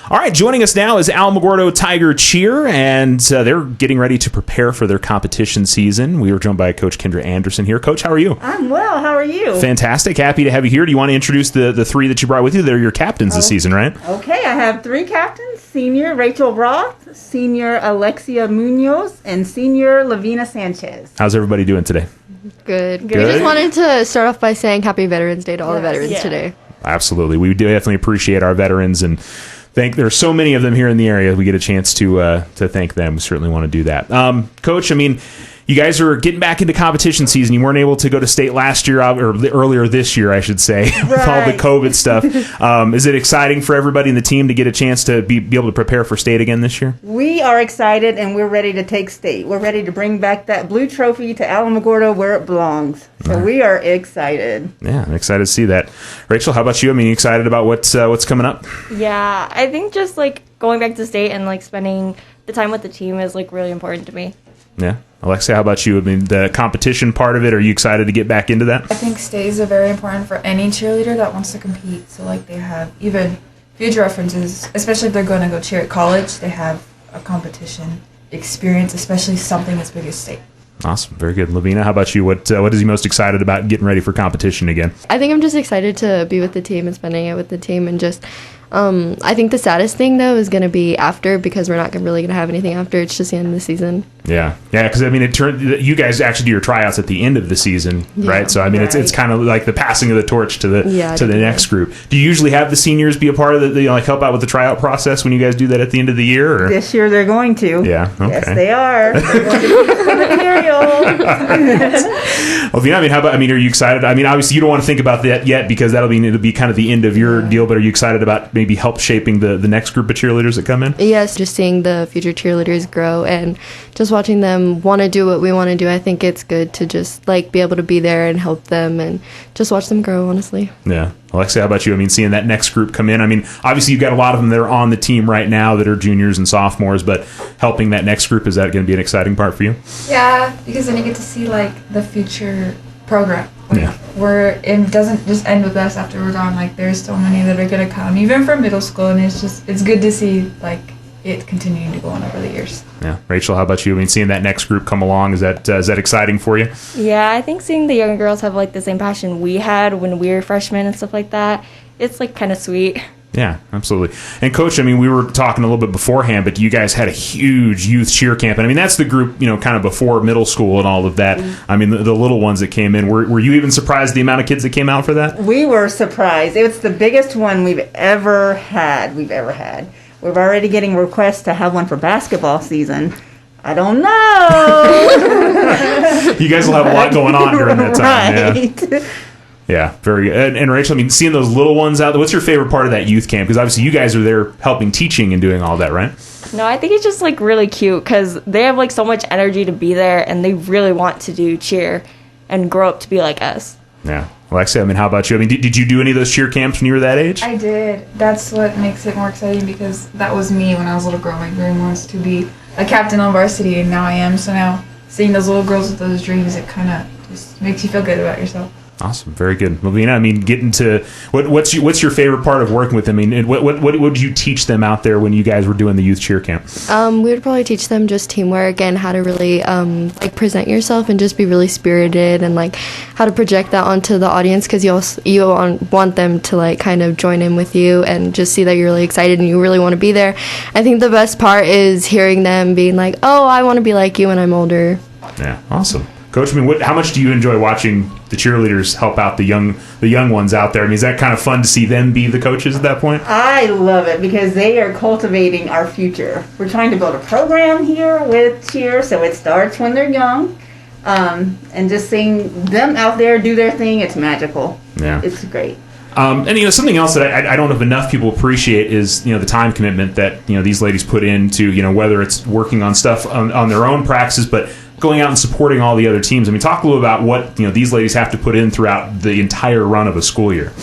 All right, joining us now is Alamogordo Cheer, and they're getting ready to prepare for their competition season. We were joined by Coach Kendra Anderson here. Coach, how are you? I'm well. How are you? Fantastic. Happy to have you here. Do you want to introduce the three that you brought with you? They're your captains this season, right? Okay, I have three captains. Senior Rachel Roth, Senior Alexcia Munoz, and Senior Lavina Sanchez. How's everybody doing today? Good. We just wanted to start off by saying Happy Veterans Day to all the veterans today. Absolutely. We do definitely appreciate our veterans, and there's so many of them here in the area. We get a chance to thank them. We certainly want to do that. Coach, I mean, you guys are getting back into competition season. You weren't able to go to state last year, or earlier this year, I should say, with all the COVID stuff. Is it exciting for everybody in the team to get a chance to be able to prepare for state again this year? We are excited, and we're ready to take state. We're ready to bring back that blue trophy to Alamogordo where it belongs. So we are excited. Yeah, I'm excited to see that. Rachel, how about you? I mean, you excited about what's coming up? Yeah, I think just like going back to state and like spending the time with the team is like really important to me. Yeah. Alexcia, how about you? I mean, the competition part of it, are you excited to get back into that? I think states are very important for any cheerleader that wants to compete. So, like, they have even future references, especially if they're going to go cheer at college, they have a competition experience, especially something as big as state. Awesome. Very good. Lavina, how about you? What is you most excited about getting ready for competition again? I think I'm just excited to be with the team and spending it with the team, and just I think the saddest thing though is going to be after, because we're not really going to have anything after. It's just the end of the season. Yeah, because I mean, you guys actually do your tryouts at the end of the season, right? So I mean, it's kind of like the passing of the torch to the next group. Do you usually have the seniors be a part of the like help out with the tryout process when you guys do that at the end of the year? Or? This year they're going to. Yeah. Okay. Yes, they are. They're going to do some material. Well, I mean, how about? I mean, are you excited? I mean, obviously you don't want to think about that yet because it'll be kind of the end of your deal. But are you excited about maybe help shaping the next group of cheerleaders that come in? Yes, just seeing the future cheerleaders grow and just watching them want to do what we want to do. I think it's good to just like be able to be there and help them and just watch them grow, honestly. Yeah. Alexcia, how about you? I mean, seeing that next group come in, I mean, obviously you've got a lot of them that are on the team right now that are juniors and sophomores, but helping that next group, is that going to be an exciting part for you? Yeah, because then you get to see like the future program. Like, it doesn't just end with us after we're gone. Like, there's so many that are going to come, even from middle school, and it's good to see like it continuing to go on over the years. Yeah. Rachel, how about you? I mean, seeing that next group come along, is that exciting for you? Yeah, I think seeing the young girls have like the same passion we had when we were freshmen and stuff like that, it's like kind of sweet. Yeah, absolutely. And Coach, I mean, we were talking a little bit beforehand, but you guys had a huge youth cheer camp. And I mean, that's the group, kind of before middle school and all of that. I mean, the little ones that came in. Were you even surprised the amount of kids that came out for that? We were surprised. It was the biggest one we've ever had. We're already getting requests to have one for basketball season. I don't know. You guys will have a lot going on during that time. Right. Yeah, very good. And Rachel, I mean, seeing those little ones out there, what's your favorite part of that youth camp? Because obviously you guys are there helping teaching and doing all that, right? No, I think it's just like really cute because they have like so much energy to be there and they really want to do cheer and grow up to be like us. Yeah. Alexcia, I mean, how about you? I mean, did you do any of those cheer camps when you were that age? I did. That's what makes it more exciting because that was me when I was a little girl. My dream was to be a captain on varsity, and now I am. So now seeing those little girls with those dreams, it kind of just makes you feel good about yourself. Awesome, very good. Lavina, I mean, getting to what's your favorite part of working with them? I mean, what would you teach them out there when you guys were doing the youth cheer camp? We would probably teach them just teamwork and how to really like present yourself and just be really spirited and like how to project that onto the audience, because you want them to like kind of join in with you and just see that you're really excited and you really want to be there. I think the best part is hearing them being like, "Oh, I want to be like you when I'm older." Yeah, awesome. Coach, I mean, how much do you enjoy watching the cheerleaders help out the young ones out there? I mean, is that kind of fun to see them be the coaches at that point? I love it because they are cultivating our future. We're trying to build a program here with cheer, so it starts when they're young. And just seeing them out there do their thing, it's magical. Yeah. It's great. And something else that I don't know if enough people appreciate is the time commitment that these ladies put into whether it's working on stuff on their own practices, but going out and supporting all the other teams. I mean, talk a little about what these ladies have to put in throughout the entire run of a school year.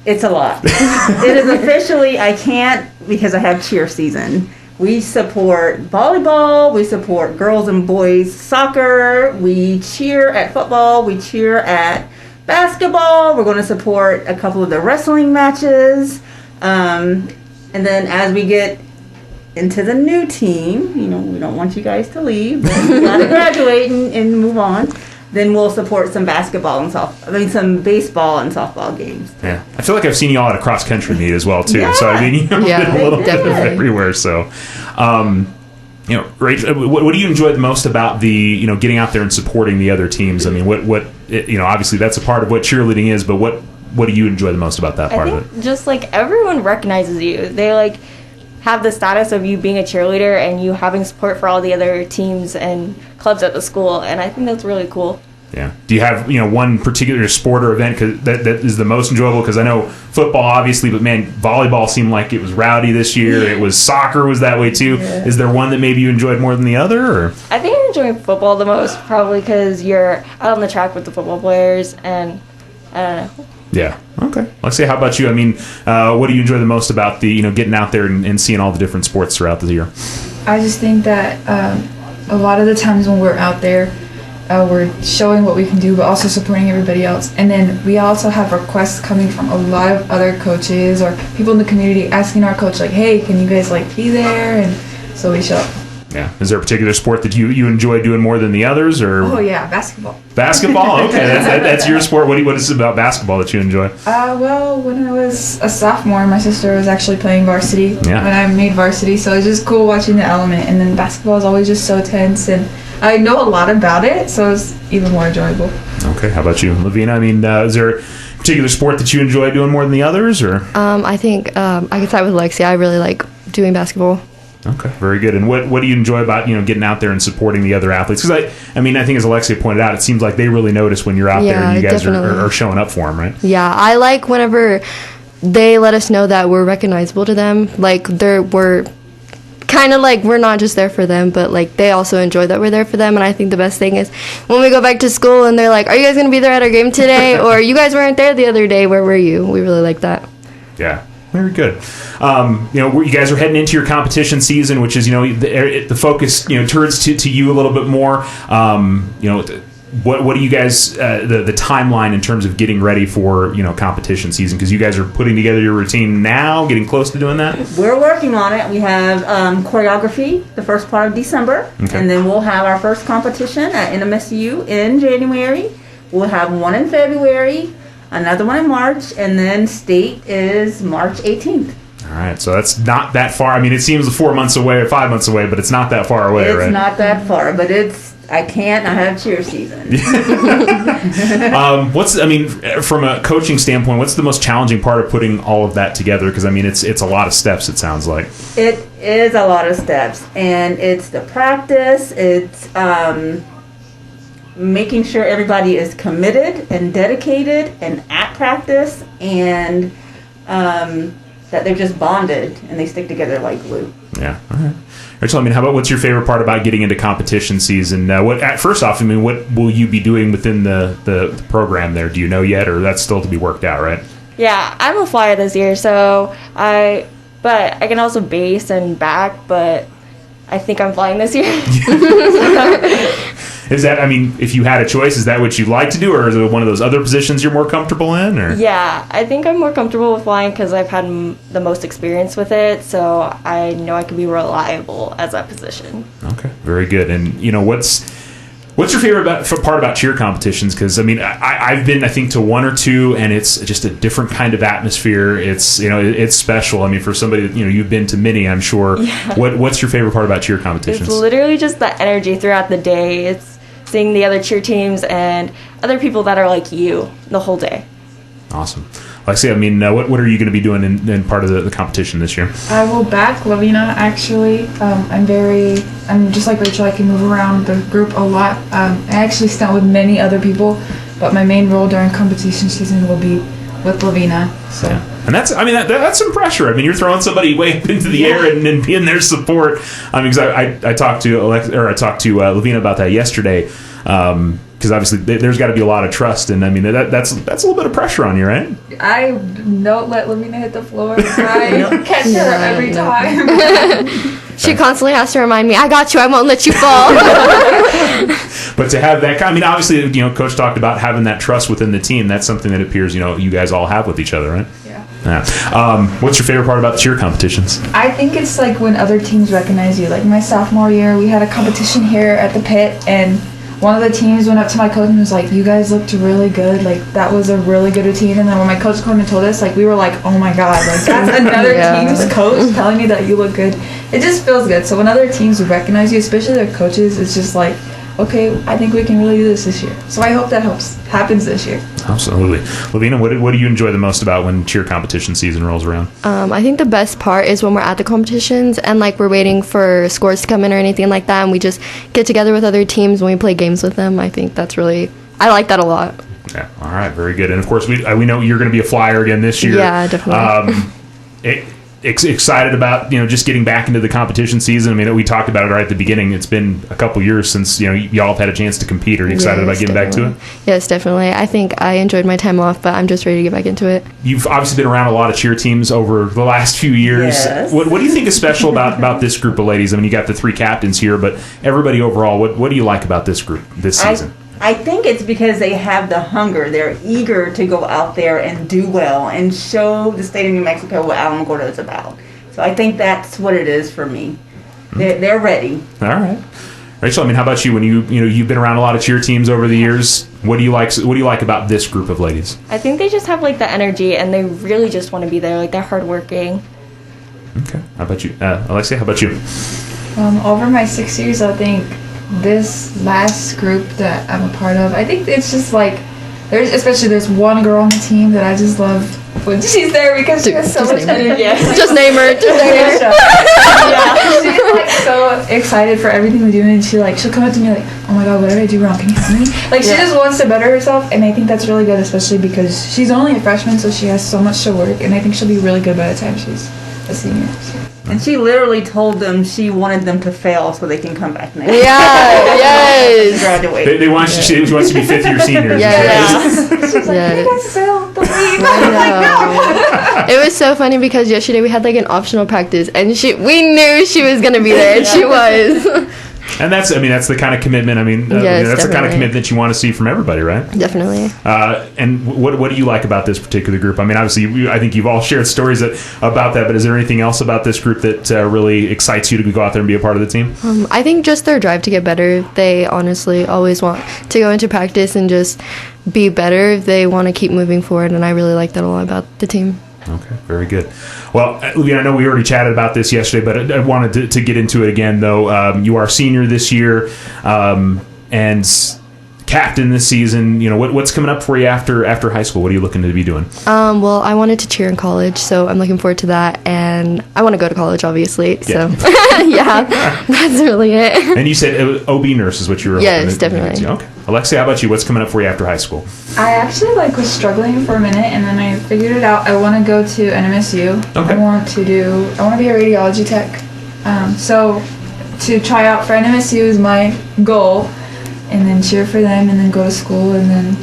It's a lot. It is officially, I can't because I have cheer season. We support volleyball, we support girls and boys soccer, we cheer at football, we cheer at basketball, we're going to support a couple of the wrestling matches. And then as we get into the new team, we don't want you guys to leave. But you got to graduate and move on. Then we'll support some basketball and some baseball and softball games. Yeah, I feel like I've seen you all at a cross country meet as well too. Yeah. So I mean, been a little bit of definitely. everywhere. So, Rachel, what do you enjoy the most about the getting out there and supporting the other teams? I mean, obviously that's a part of what cheerleading is, but what do you enjoy the most about that part I of think it? just like everyone recognizes you. They like have the status of you being a cheerleader and you having support for all the other teams and clubs at the school, and I think that's really cool. Yeah. Do you have one particular sport or event that is the most enjoyable? Because I know football, obviously, but man, volleyball seemed like it was rowdy this year. It was soccer was that way too. Yeah. Is there one that maybe you enjoyed more than the other? Or? I think I'm enjoying football the most, probably because you're out on the track with the football players, and I don't know. Yeah. Okay. Alexcia, how about you? I mean, what do you enjoy the most about the getting out there and seeing all the different sports throughout the year? I just think that a lot of the times when we're out there, we're showing what we can do, but also supporting everybody else. And then we also have requests coming from a lot of other coaches or people in the community asking our coach, like, hey, can you guys be there? And so we show up. Yeah. Is there a particular sport that you enjoy doing more than the others? Or Oh yeah, basketball. Basketball? Okay, that's your sport. What is it about basketball that you enjoy? Well, when I was a sophomore, my sister was actually playing varsity Yeah. when I made varsity, so it's just cool watching the element. And then basketball is always just so tense, and I know a lot about it, so it's even more enjoyable. Okay, how about you, Lavina? I mean, is there a particular sport that you enjoy doing more than the others, or? I think I could side with Alexcia. I really like doing basketball. Okay, very good. And what do you enjoy about getting out there and supporting the other athletes? Because I think as Alexcia pointed out, it seems like they really notice when you're out there and you guys are showing up for them, right? Yeah, I like whenever they let us know that we're recognizable to them. Like we're kind of like we're not just there for them, but like they also enjoy that we're there for them. And I think the best thing is when we go back to school and they're like, "Are you guys gonna be there at our game today?" Or "You guys weren't there the other day. Where were you?" We really like that. Yeah. Very good. You guys are heading into your competition season, which is, the focus, turns to you a little bit more. What do you guys, the timeline in terms of getting ready for, competition season? Because you guys are putting together your routine now, getting close to doing that? We're working on it. We have choreography the first part of December, Okay. and then we'll have our first competition at NMSU in January. We'll have one in February, another one in March, and then state is March 18th. All right, so that's not that far. I mean, it seems 4 months away or 5 months away, but it's not that far away, right? It's not that far, but I have cheer season. From a coaching standpoint, what's the most challenging part of putting all of that together? Because, it's a lot of steps, it sounds like. It is a lot of steps, and it's the practice, it's making sure everybody is committed and dedicated and at practice, and that they're just bonded and they stick together like glue. Yeah. All right. Rachel, how about what's your favorite part about getting into competition season? First off, what will you be doing within the program there? Do you know yet, or that's still to be worked out, right? Yeah, I'm a flyer this year, but I can also base and back, but I think I'm flying this year. Is that, if you had a choice, is that what you'd like to do, or is it one of those other positions you're more comfortable in? Or? Yeah, I think I'm more comfortable with flying because I've had the most experience with it, so I know I can be reliable as that position. Okay, very good. And, what's your favorite part about cheer competitions? Because, I've been, I think, to one or two, and it's just a different kind of atmosphere. It's, it's special. For somebody that, you've been to many, I'm sure. Yeah. What's your favorite part about cheer competitions? It's literally just the energy throughout the day. It's seeing the other cheer teams and other people that are like you the whole day. Awesome. Alexcia, what are you going to be doing in part of the competition this year? I will back Lavina, actually. I'm just like Rachel, I can move around the group a lot. I actually stunt with many other people, but my main role during competition season will be with Lavina. So. Yeah. And that's some pressure. You're throwing somebody way up into the air and being their support. Because I talked to Lavina about that yesterday. Because obviously there's got to be a lot of trust, and that's a little bit of pressure on you, right? I don't let Lavina hit the floor. I catch her every time. She constantly has to remind me, "I got you. I won't let you fall." But to have that, obviously, Coach talked about having that trust within the team. That's something that appears, you guys all have with each other, right? Yeah. Yeah. What's your favorite part about the cheer competitions? I think it's like when other teams recognize you. Like my sophomore year, we had a competition here at the pit, and one of the teams went up to my coach and was like, "You guys looked really good. Like that was a really good routine." And then when my coach came and told us, like we were like, "Oh my god, like that's another team's coach telling me that you look good." It just feels good. So when other teams recognize you, especially their coaches, it's just like, okay, I think we can really do this year. So I hope that happens this year. Absolutely. Lavina, what do you enjoy the most about when cheer competition season rolls around? I think the best part is when we're at the competitions and like we're waiting for scores to come in or anything like that, and we just get together with other teams when we play games with them. I think that's really, I like that a lot. Yeah. All right. Very good. And of course, we know you're going to be a Flyer again this year. Yeah, definitely. Excited about just getting back into the competition season. I mean, we talked about it right at the beginning. It's been a couple years since y'all have had a chance to compete. Are you excited about getting back to it? Yes, definitely. I think I enjoyed my time off, but I'm just ready to get back into it. You've obviously been around a lot of cheer teams over the last few years. Yes. What do you think is special about this group of ladies? I mean, you got the 3 captains here, but everybody overall, what do you like about this group this season? I think it's because they have the hunger. They're eager to go out there and do well and show the state of New Mexico what Alamogordo is about. So I think that's what it is for me. They're ready. All right, Rachel. I mean, how about you? When you've been around a lot of cheer teams over the years, what do you like about this group of ladies? I think they just have like the energy, and they really just want to be there. Like they're hardworking. Okay. How about you, Alexcia? How about you? Over my 6 years, I think this last group that I'm a part of, I think it's just like there's one girl on the team that I just love when she's there because she has so much energy. Just name her. Yeah, she's like so excited for everything we do, and she'll come up to me like, "Oh my god, what did I do wrong? Can you help me?" Like she just wants to better herself, and I think that's really good, especially because she's only a freshman, so she has so much to work, and I think she'll be really good by the time she's a senior. So. And she literally told them she wanted them to fail so they can come back next year. Yes. Graduate. They want she wants to be 5th-year seniors. Yes. She's like, "You guys failed the league." It was so funny because yesterday we had like an optional practice, and we knew she was gonna be there, and she was. And that's the kind of commitment. I mean, that's the kind of commitment you want to see from everybody, right? Definitely. And what do you like about this particular group? I mean, obviously, I think you've all shared stories about that. But is there anything else about this group that really excites you to go out there and be a part of the team? I think just their drive to get better. They honestly always want to go into practice and just be better. They want to keep moving forward, and I really like that a lot about the team. Okay, very good. Well, Lavina, I know we already chatted about this yesterday, but I wanted to get into it again, though. You are senior this year and captain this season. What's coming up for you after high school? What are you looking to be doing? Well, I wanted to cheer in college, so I'm looking forward to that, and I want to go to college, obviously. Yeah. So, yeah, that's really it. And you said OB nurse is what you were. Yes, definitely. Okay, Alexcia, how about you? What's coming up for you after high school? I actually was struggling for a minute, and then I figured it out. I want to go to NMSU. Okay. I want to be a radiology tech. So to try out for NMSU is my goal, and then cheer for them, and then go to school, and then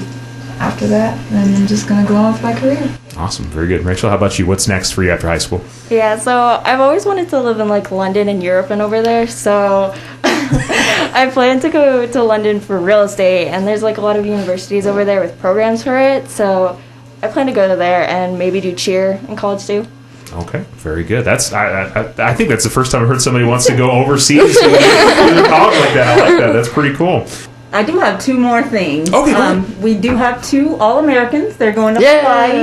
after that, then I'm just gonna go on with my career. Awesome, very good. Rachel, how about you? What's next for you after high school? Yeah, so I've always wanted to live in like London and Europe and over there, so I plan to go to London for real estate, and there's like a lot of universities over there with programs for it, so I plan to go to there and maybe do cheer in college too. Okay, very good. That's I think that's the first time I've heard somebody wants to go overseas to college like that. I like that. That's pretty cool. I do have 2 more things. Okay, we do have 2 All-Americans. They're going to Hawaii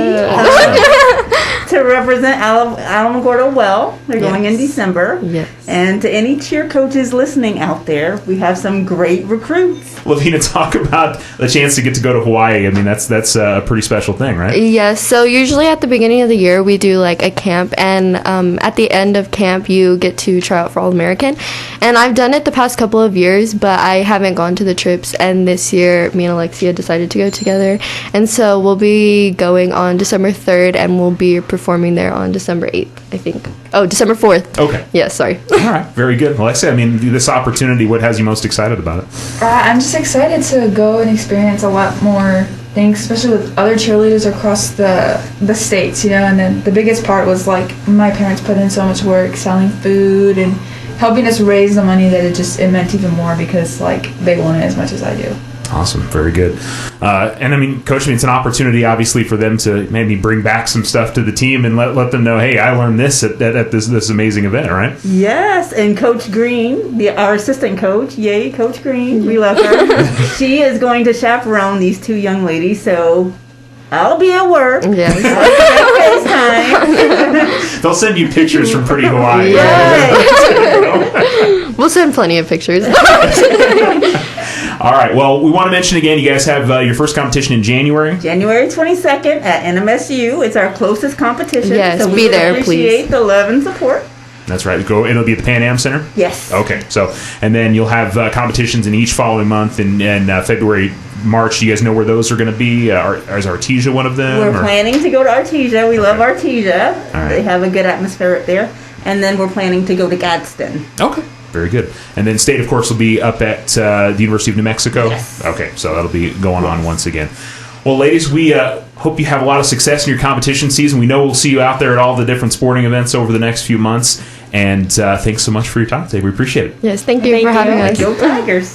to represent Alamogordo well. They're going in December. Yes. And to any cheer coaches listening out there, we have some great recruits. Lavina, talk about the chance to get to go to Hawaii. I mean, that's a pretty special thing, right? Yes. So usually at the beginning of the year, we do like a camp, and at the end of camp, you get to try out for All-American. And I've done it the past couple of years, but I haven't gone to the trips. And this year, me and Alexcia decided to go together. And so we'll be going on December 3rd, and we'll be performing there on December 8th, I think. Oh, December 4th. Okay. Yeah, sorry. All right, very good. Alexcia, I mean, this opportunity, what has you most excited about it? I'm just excited to go and experience a lot more things, especially with other cheerleaders across the states, and then the biggest part was like my parents put in so much work selling food and helping us raise the money that it meant even more because like they want it as much as I do. Awesome. Very good. And I mean, Coach, it's an opportunity, obviously, for them to maybe bring back some stuff to the team and let them know, hey, I learned this at this amazing event, right? Yes, and Coach Green, our assistant coach, yay, Coach Green, we love her. She is going to chaperone these two young ladies, so I'll be at work. Yes. FaceTime. They'll send you pictures from Pretty Hawaii. We'll send plenty of pictures. All right. Well, we want to mention again, you guys have your first competition in January. January 22nd at NMSU. It's our closest competition. Yes, so be there, appreciate please. the love and support. That's right. It'll be at the Pan Am Center? Yes. Okay. So, and then you'll have competitions in each following month in February, March. Do you guys know where those are going to be? Is Artesia one of them? We're planning to go to Artesia. We love Artesia. All right. They have a good atmosphere up there. And then we're planning to go to Gadsden. Okay. Very good. And then state, of course, will be up at the University of New Mexico? Yes. Okay. So that'll be going on once again. Well, ladies, we hope you have a lot of success in your competition season. We know we'll see you out there at all the different sporting events over the next few months. And thanks so much for your time today. We appreciate it. Yes, thank you for having us. Go Tigers.